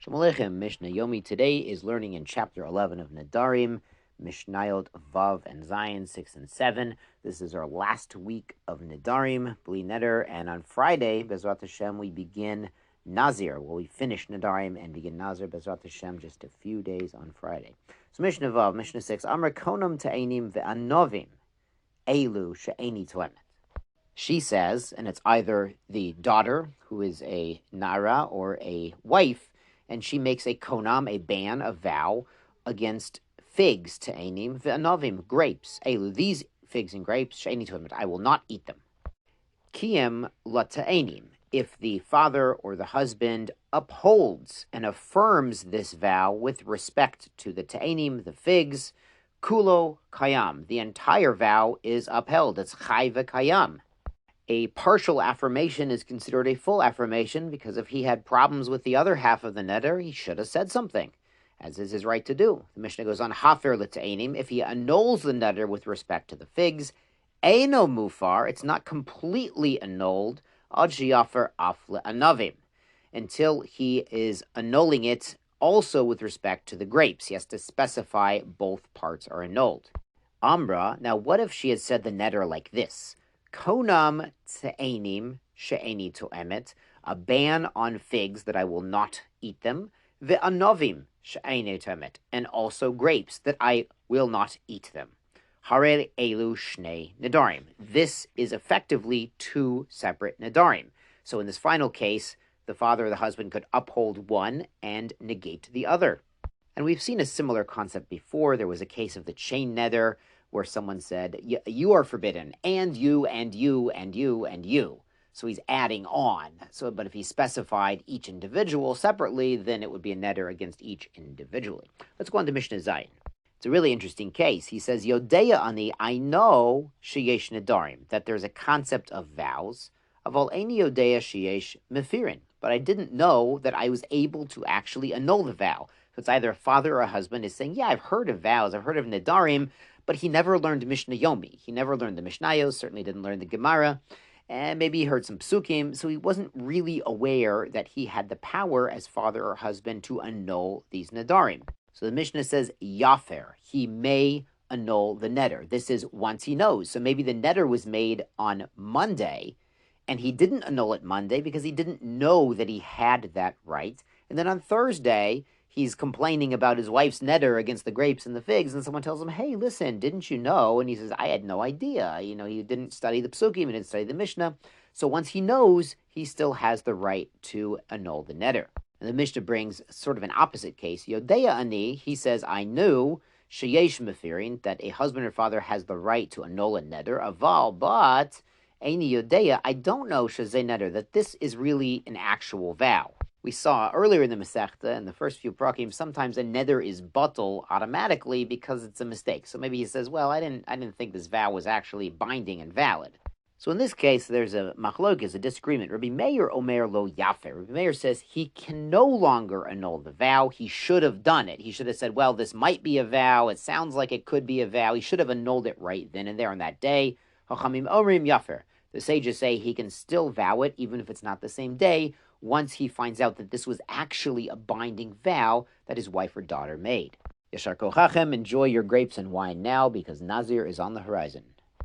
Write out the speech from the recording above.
Shalom Aleichem, Mishnah Yomi today is learning in chapter 11 of Nedarim, Mishnayot Vav and Zion 6 and 7. This is our last week of Nedarim, Bli Neder, and on Friday, Bezrat Hashem, we begin Nazir. Well, we finish Nedarim and begin Nazir, Bezrat Hashem, just a few days on Friday. So Mishnah Vav, Mishnah 6, Amar konam ta'enim ve'anovim, elu she'eni toemet. She says, and it's either the daughter, who is a nara, or a wife, and she makes a konam, a ban, a vow, against figs, te'enim, ve'anovim, grapes. Elu, these figs and grapes, she'eni toemet, I will not eat them. Kiem la te'enim, if the father or the husband upholds and affirms this vow with respect to the te'enim, the figs, kulo kayam, the entire vow is upheld. It's chai v'kayam. A partial affirmation is considered a full affirmation because if he had problems with the other half of the neder, he should have said something, as is his right to do. The Mishnah goes on, hafer l'te'enim, if he annuls the neder with respect to the figs, eino mufar, it's not completely annulled, ad sheyafer af le'anavim, until he is annulling it also with respect to the grapes. He has to specify both parts are annulled. Amra, now what if she had said the neder like this? Konam te'enim she'eni to'emet, a ban on figs that I will not eat them, ve'anovim she'eni to'emet, and also grapes that I will not eat them. Harei elu shnei nedarim. This is effectively two separate nedarim. So in this final case, the father or the husband could uphold one and negate the other. And we've seen a similar concept before. There was a case of the chain neder, where someone said, you are forbidden, and you, and you, and you, and you. So he's adding on. But if he specified each individual separately, then it would be a neder against each individually. Let's go on to Mishnah Zion. It's a really interesting case. He says, Yodeya ani, I know sheyesh nedarim, that there's a concept of vows, aval eini yodeya sheyesh mefirin, but I didn't know that I was able to actually annul the vow. So it's either a father or a husband is saying, yeah, I've heard of vows, I've heard of nedarim, but he never learned Mishnah Yomi. He never learned the Mishnayos, certainly didn't learn the Gemara, and maybe he heard some psukim, so he wasn't really aware that he had the power as father or husband to annul these nedarim. So the Mishnah says, Yafer, he may annul the neder. This is once he knows. So maybe the neder was made on Monday, and he didn't annul it Monday because he didn't know that he had that right. And then on Thursday, he's complaining about his wife's neder against the grapes and the figs, and someone tells him, hey, listen, didn't you know? And he says, I had no idea. He didn't study the psukim, he didn't study the Mishnah. So once he knows, he still has the right to annul the neder. And the Mishnah brings sort of an opposite case. Yodeya ani, he says, I knew, sheyesh mefirin, that a husband or father has the right to annul a neder, aval, but, eini yodeya, I don't know, shezeh neder, that this is really an actual vow. We saw earlier in the Masechta, in the first few prakim, sometimes a neder is batel automatically because it's a mistake. So maybe he says, well, I didn't think this vow was actually binding and valid. So in this case, there's a machlokes, a disagreement. Rabbi Meir omer lo yafer. Rabbi Meir says he can no longer annul the vow. He should have done it. He should have said, well, this might be a vow. It sounds like it could be a vow. He should have annulled it right then and there on that day. Hachamim omrim yafer. The sages say he can still vow it, even if it's not the same day, once he finds out that this was actually a binding vow that his wife or daughter made. Yashar kochachem, enjoy your grapes and wine now, because Nazir is on the horizon.